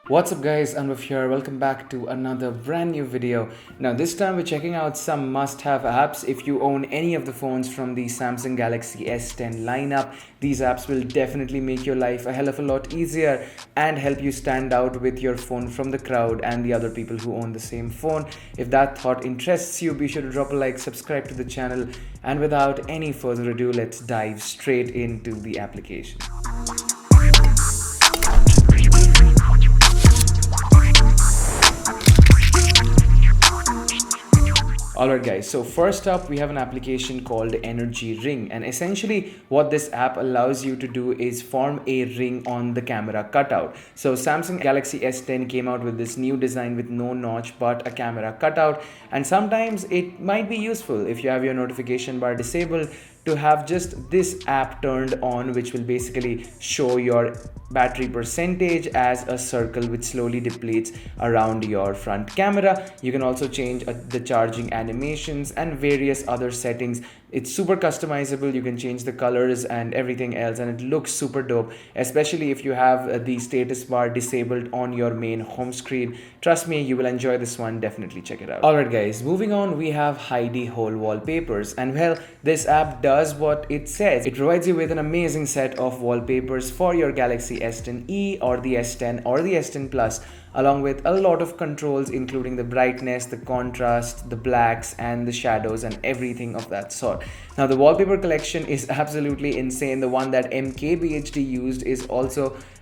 What's up guys, Anwar here. Welcome back to another brand new video. Now this time we're checking out some must-have apps if you own any of the phones from the Samsung Galaxy S10 lineup. These apps will definitely make your life a hell of a lot easier and help you stand out with your phone from the crowd and the other people who own the same phone. If that thought interests you, be sure to drop a like, subscribe to the channel, and without any further ado, let's dive straight into the application. Alright guys, so first up we have an application called Energy Ring, and essentially what this app allows you to do is form a ring on the camera cutout. So Samsung Galaxy S10 came out with this new design with no notch but a camera cutout, and sometimes it might be useful if you have your notification bar disabled to have just this app turned on, which will basically show your battery percentage as a circle which slowly depletes around your front camera. You can also change the charging animations and various other settings. It's super customizable. You can change the colors and everything else, and it looks super dope, especially if you have the status bar disabled on your main home screen. Trust me, you will enjoy this one. Definitely check it out. Alright guys, moving on, we have Hidey Hole wallpapers, and well, this app does what it says. It provides you with an amazing set of wallpapers for your Galaxy S10e or the S10 or the S10 Plus, along with a lot of controls including the brightness, the contrast, the blacks and the shadows and everything of that sort. Now the wallpaper collection is absolutely insane. The one that MKBHD used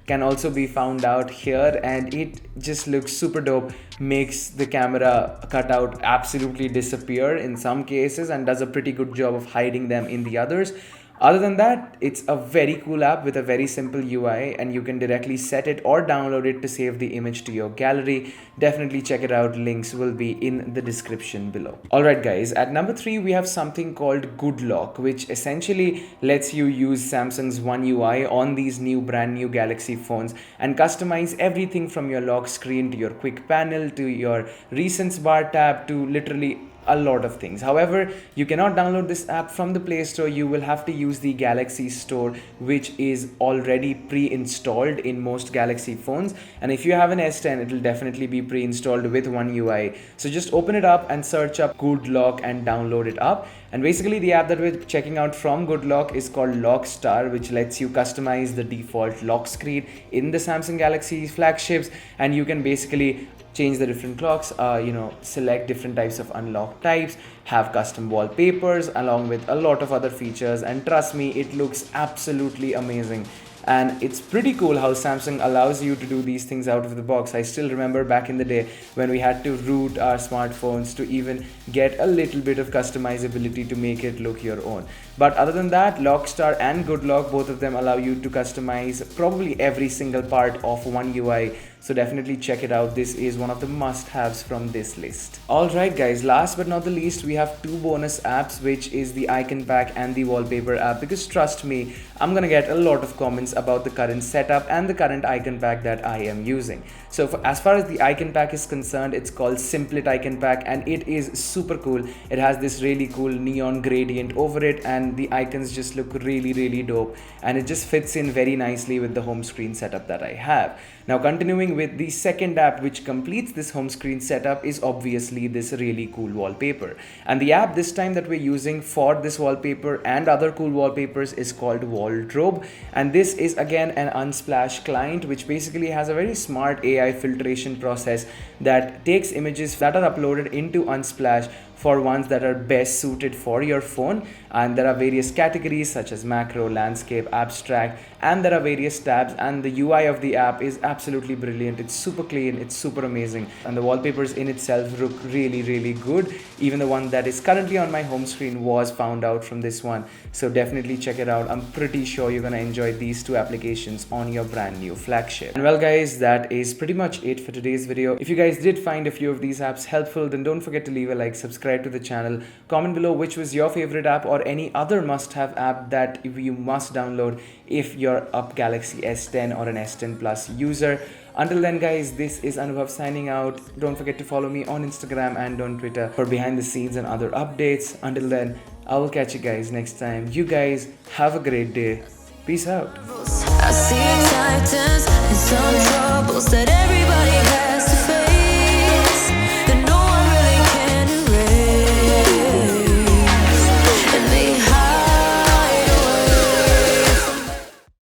can also be found out here, and it just looks super dope. Makes the camera cutout absolutely disappear in some cases and does a pretty good job of hiding them in the others. Other than that, it's a very cool app with a very simple UI, and you can directly set it or download it to save the image to your gallery. Definitely check it out. Links will be in the description below. Alright guys, at number 3 we have something called Good Lock, which essentially lets you use Samsung's One UI on these brand new Galaxy phones and customize everything from your lock screen to your quick panel to your recents bar tab to literally a lot of things. However, you cannot download this app from the Play Store. You will have to use the Galaxy Store, which is already pre-installed in most Galaxy phones, and if you have an S10 it will definitely be pre-installed with One UI. So just open it up and search up Good Lock and download it up. And basically the app that we're checking out from Good Lock is called Lockstar, which lets you customize the default lock screen in the Samsung Galaxy flagships, and you can basically change the different clocks, select different types of unlock types, have custom wallpapers along with a lot of other features, and trust me, it looks absolutely amazing. And it's pretty cool how Samsung allows you to do these things out of the box. I still remember back in the day when we had to root our smartphones to even get a little bit of customizability to make it look your own. But other than that, Lockstar and Good Lock, both of them allow you to customize probably every single part of One UI. So definitely check it out. This is one of the must-haves from this list. Alright guys, last but not the least, we have two bonus apps, which is the Icon Pack and the Wallpaper app, because trust me, I'm gonna get a lot of comments about the current setup and the current Icon Pack that I am using. So as far as the Icon Pack is concerned, it's called Simplet Icon Pack, and it is super cool. It has this really cool neon gradient over it, and the icons just look really dope, and it just fits in very nicely with the home screen setup that I have. Now continuing with the second app which completes this home screen setup is obviously this really cool wallpaper, and the app this time that we're using for this wallpaper and other cool wallpapers is called Waldrobe, and this is again an Unsplash client which basically has a very smart AI filtration process that takes images that are uploaded into Unsplash for ones that are best suited for your phone, and there are various categories such as macro, landscape, abstract, and there are various tabs, and the UI of the app is absolutely brilliant. It's super clean, it's super amazing, and the wallpapers in itself look really good. Even the one that is currently on my home screen was found out from this one, so definitely check it out. I'm pretty sure you're gonna enjoy these two applications on your brand new flagship. And well guys, that is pretty much it for today's video. If you guys did find a few of these apps helpful, then don't forget to leave a like, subscribe to the channel, comment below which was your favorite app or any other must-have app that you must download if you're a Galaxy S10 or an S10 Plus user. Until then guys, this is Anubhav signing out. Don't forget to follow me on Instagram and on Twitter for behind the scenes and other updates. Until then, I will catch you guys next time. You guys have a great day. Peace out. I see titans